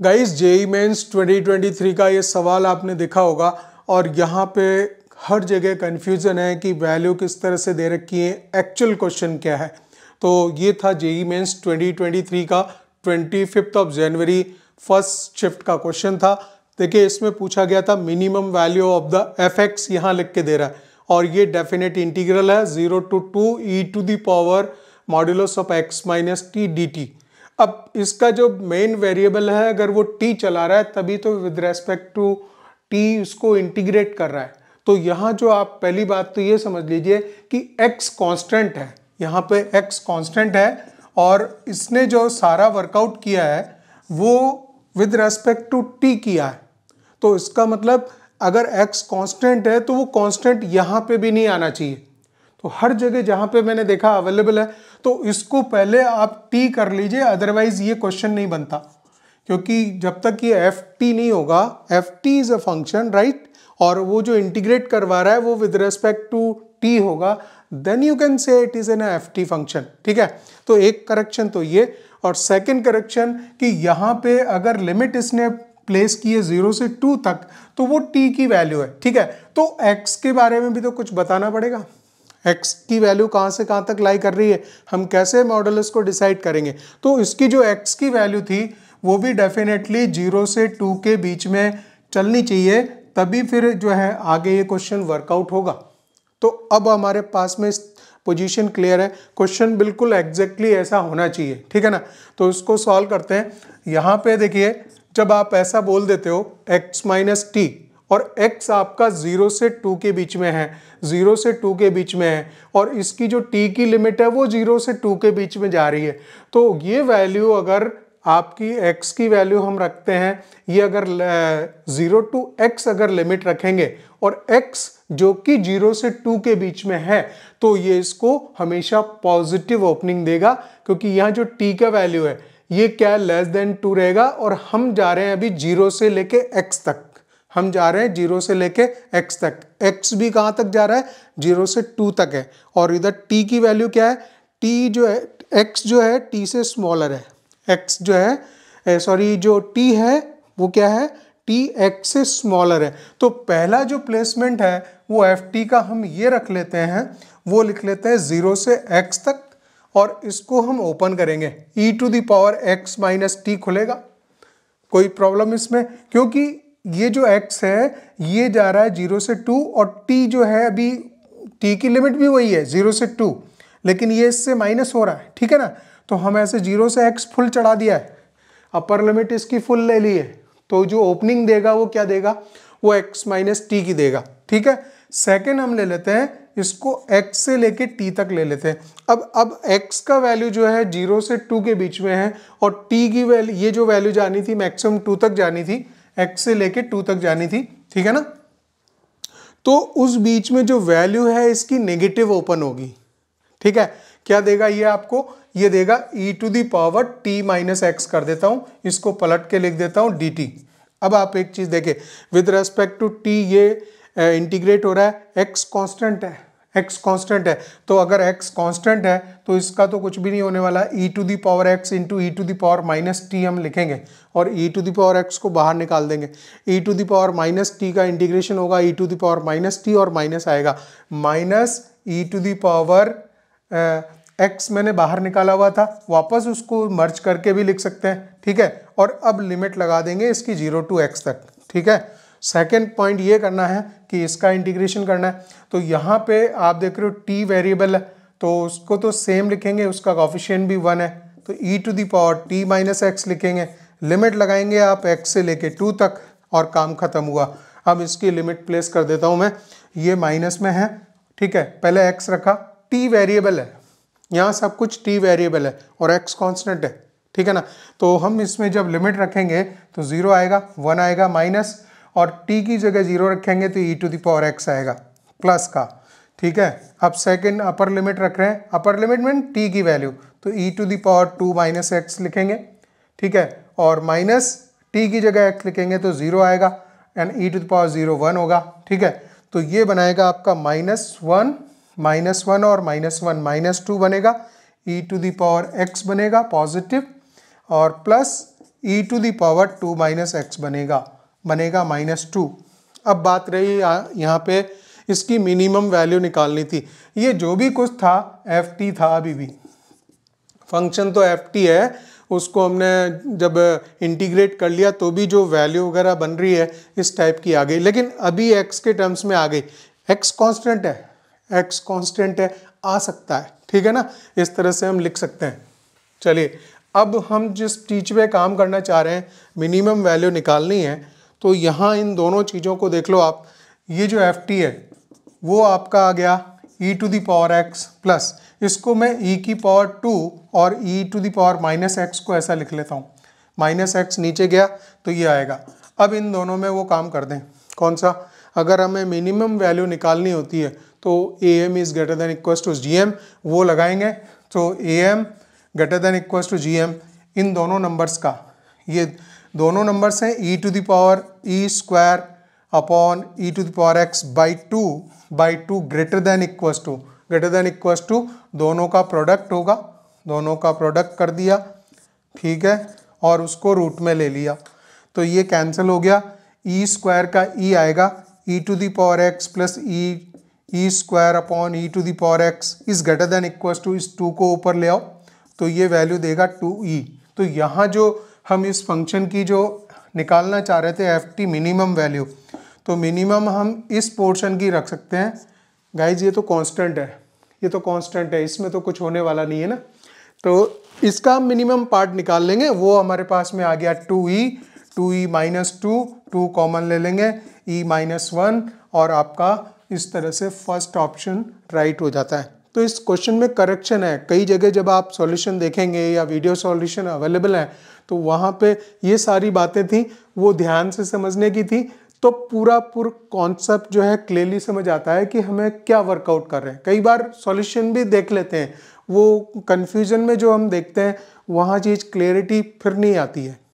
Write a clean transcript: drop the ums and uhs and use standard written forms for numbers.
Guys JEE mains 2023 का ये सवाल आपने देखा होगा और यहाँ पे हर जगह कंफ्यूजन है कि वैल्यू किस तरह से दे रखी है, एक्चुअल क्वेश्चन क्या है। तो ये था जेईई मेंस 2023 का 25 जनवरी फर्स्ट शिफ्ट का क्वेश्चन था। देखिए इसमें पूछा गया था minimum value of the F x, यहाँ लिख के दे रहा है और ये डेफिनेट इंटीग्रल है 0 to 2 e to the power modulus of x minus T D T. अब इसका जो मेन वेरिएबल है अगर वो t चला रहा है तभी तो विद रेस्पेक्ट टू t उसको इंटीग्रेट कर रहा है। तो यहाँ जो आप पहली बात तो ये समझ लीजिए कि x कांस्टेंट है, यहाँ पे x कांस्टेंट है और इसने जो सारा वर्कआउट किया है वो विद रेस्पेक्ट टू t किया है। तो इसका मतलब अगर x कांस्टेंट है तो वो कांस्टेंट यहाँ पे भी नहीं आना चाहिए। तो हर जगह जहाँ पे मैंने देखा अवेलेबल है तो इसको पहले आप t कर लीजिए, अदरवाइज ये क्वेश्चन नहीं बनता, क्योंकि जब तक ये एफ टी नहीं होगा, F T is a function right, और वो जो इंटीग्रेट करवा रहा है वो विद रेस्पेक्ट टू t होगा, then you can say it is an F T function. ठीक है, तो एक करेक्शन तो ये, और सेकेंड करेक्शन कि यहाँ पे अगर लिमिट इसने प्लेस की है 0 से 2 तक तो वो t की वैल्यू है। ठीक है, तो x के बारे में भी तो कुछ बताना पड़ेगा, x की वैल्यू कहाँ से कहाँ तक लाई कर रही है, हम कैसे मॉडुलस को डिसाइड करेंगे। तो इसकी जो x की वैल्यू थी वो भी डेफिनेटली 0 से 2 के बीच में चलनी चाहिए, तभी फिर जो है आगे ये क्वेश्चन वर्कआउट होगा। तो अब हमारे पास में पोजीशन क्लियर है, क्वेश्चन बिल्कुल एग्जैक्टली ऐसा होना चाहिए। ठीक है ना, तो इसको सॉल्व करते हैं। यहाँ पे देखिए जब आप ऐसा बोल देते हो x माइनस टी और x आपका 0 से 2 के बीच में है, 0 से 2 के बीच में है और इसकी जो t की लिमिट है वो 0 से 2 के बीच में जा रही है, तो ये वैल्यू अगर आपकी x की वैल्यू हम रखते हैं, ये अगर 0 to x अगर लिमिट रखेंगे और x जो कि 0 से 2 के बीच में है तो ये इसको हमेशा पॉजिटिव ओपनिंग देगा, क्योंकि यहाँ जो t का वैल्यू है ये क्या लेस देन 2 रहेगा और हम जा रहे हैं अभी 0 से लेके x तक, हम जा रहे हैं 0 से लेके x तक, x भी कहाँ तक जा रहा है 0 से 2 तक है, और इधर t की वैल्यू क्या है, t जो है x जो है t से स्मॉलर है, x जो है सॉरी जो t है वो क्या है t x से स्मॉलर है। तो पहला जो प्लेसमेंट है वो ft का हम ये रख लेते हैं, वो लिख लेते हैं 0 से x तक और इसको हम ओपन करेंगे, e to the power x minus T खुलेगा। कोई प्रॉब्लम इसमें, क्योंकि ये जो x है ये जा रहा है 0 से 2 और t जो है अभी t की लिमिट भी वही है 0 से 2, लेकिन ये इससे माइनस हो रहा है। ठीक है ना, तो हम ऐसे 0 से x फुल चढ़ा दिया है, अपर लिमिट इसकी फुल ले ली है, तो जो ओपनिंग देगा वो क्या देगा, वो x माइनस टी की देगा। ठीक है, सेकेंड हम ले लेते हैं इसको x से लेके t तक ले लेते हैं। अब x का वैल्यू जो है 0 से 2 के बीच में है और t की वैल्यू, ये जो वैल्यू जानी थी मैक्सिमम 2 तक जानी थी, x से लेके 2 तक जानी थी। ठीक है ना, तो उस बीच में जो वैल्यू है इसकी नेगेटिव ओपन होगी। ठीक है, क्या देगा ये आपको, ये देगा e to the power t minus X कर देता हूं, इसको पलट के लिख देता हूं dt। अब आप एक चीज देखें, विद रेस्पेक्ट टू t ये इंटीग्रेट हो रहा है, x कांस्टेंट है, x कांस्टेंट है, तो अगर x कांस्टेंट है तो इसका तो कुछ भी नहीं होने वाला, e to the power x into E to the power minus T हम लिखेंगे और e to the power x को बाहर निकाल देंगे, e to the power minus T का इंटीग्रेशन होगा e to the power minus T और माइनस आएगा minus e to the power x मैंने बाहर निकाला हुआ था, वापस उसको मर्ज करके भी लिख सकते हैं। ठीक है, और अब लिमिट लगा देंगे इसकी 0 to x तक। ठीक है, सेकेंड पॉइंट ये करना है कि इसका इंटीग्रेशन करना है, तो यहाँ पे आप देख रहे हो t वेरिएबल है तो उसको तो सेम लिखेंगे, उसका कोफिशिएंट भी 1 है, तो e to the power t minus X लिखेंगे, लिमिट लगाएंगे आप x से लेके 2 तक और काम खत्म हुआ। अब इसकी लिमिट प्लेस कर देता हूँ मैं, ये माइनस में है। ठीक है, पहले x रखा, t वेरिएबल है, यहाँ सब कुछ t वेरिएबल है और x कांस्टेंट है। ठीक है ना, तो हम इसमें जब लिमिट रखेंगे तो 0 आएगा, 1 आएगा माइनस, और t की जगह 0 रखेंगे तो e to the power x आएगा प्लस का। ठीक है, अब सेकंड अपर लिमिट रख रहे हैं, अपर लिमिट में t की वैल्यू, तो e to the power 2 minus X लिखेंगे। ठीक है, और माइनस t की जगह x लिखेंगे तो 0 आएगा and e to the power 0 1 होगा। ठीक है, तो ये बनाएगा आपका -1 और -1 -2 बनेगा, e to the power x बनेगा पॉजिटिव और plus e to the power 2 minus X बनेगा -2। अब बात रही यहाँ पे इसकी मिनिमम वैल्यू निकालनी थी। ये जो भी कुछ था एफ टी था, अभी भी फंक्शन तो एफ टी है, उसको हमने जब इंटीग्रेट कर लिया तो भी जो वैल्यू वगैरह बन रही है इस टाइप की आ गई, लेकिन अभी एक्स के टर्म्स में आ गई। एक्स कांस्टेंट है, एक्स कांस्टेंट है, आ सकता है, ठीक है ना, इस तरह से हम लिख सकते हैं। चलिए अब हम जिस चीज़ पे काम करना चाह रहे हैं, मिनिमम वैल्यू निकालनी है, तो यहाँ इन दोनों चीज़ों को देख लो आप। ये जो एफ टी है वो आपका आ गया e to the power x plus, इसको मैं e की पावर 2 और e to the power minus X को ऐसा लिख लेता हूँ। माइनस एक्स नीचे गया तो ये आएगा। अब इन दोनों में वो काम कर दें, कौन सा, अगर हमें मिनिमम वैल्यू निकालनी होती है तो am is greater than equals to gm, वो लगाएंगे तो am greater than equals to gm इन दोनों नंबर्स का, ये दोनों नंबर्स हैं e to the power e square upon e to the power x by 2 greater than equals to दोनों का प्रोडक्ट होगा, दोनों का प्रोडक्ट कर दिया, ठीक है, और उसको रूट में ले लिया तो ये कैंसिल हो गया। e स्क्वायर का e आएगा e to the power x plus E square upon E to the power x is greater than equals to, इस 2 को ऊपर ले आओ तो ये वैल्यू देगा 2e। तो यहाँ जो हम इस फंक्शन की जो निकालना चाह रहे थे एफ टी मिनिमम वैल्यू, तो मिनिमम हम इस पोर्शन की रख सकते हैं। गाइज ये तो कांस्टेंट है, ये तो कांस्टेंट है, इसमें तो कुछ होने वाला नहीं है ना, तो इसका मिनिमम पार्ट निकाल लेंगे। वो हमारे पास में आ गया 2e माइनस 2 कॉमन ले लेंगे, e माइनस 1, और आपका इस तरह से फर्स्ट ऑप्शन राइट हो जाता है। तो इस क्वेश्चन में करेक्शन है, कई जगह जब आप सॉल्यूशन देखेंगे या वीडियो सॉल्यूशन अवेलेबल है तो वहाँ पे ये सारी बातें थी, वो ध्यान से समझने की थी, तो पूरा कॉन्सेप्ट जो है क्लियरली समझ आता है कि हमें क्या वर्कआउट कर रहे हैं। कई बार सॉल्यूशन भी देख लेते हैं, वो कन्फ्यूजन में जो हम देखते हैं वहाँ चीज़ क्लियरिटी फिर नहीं आती है।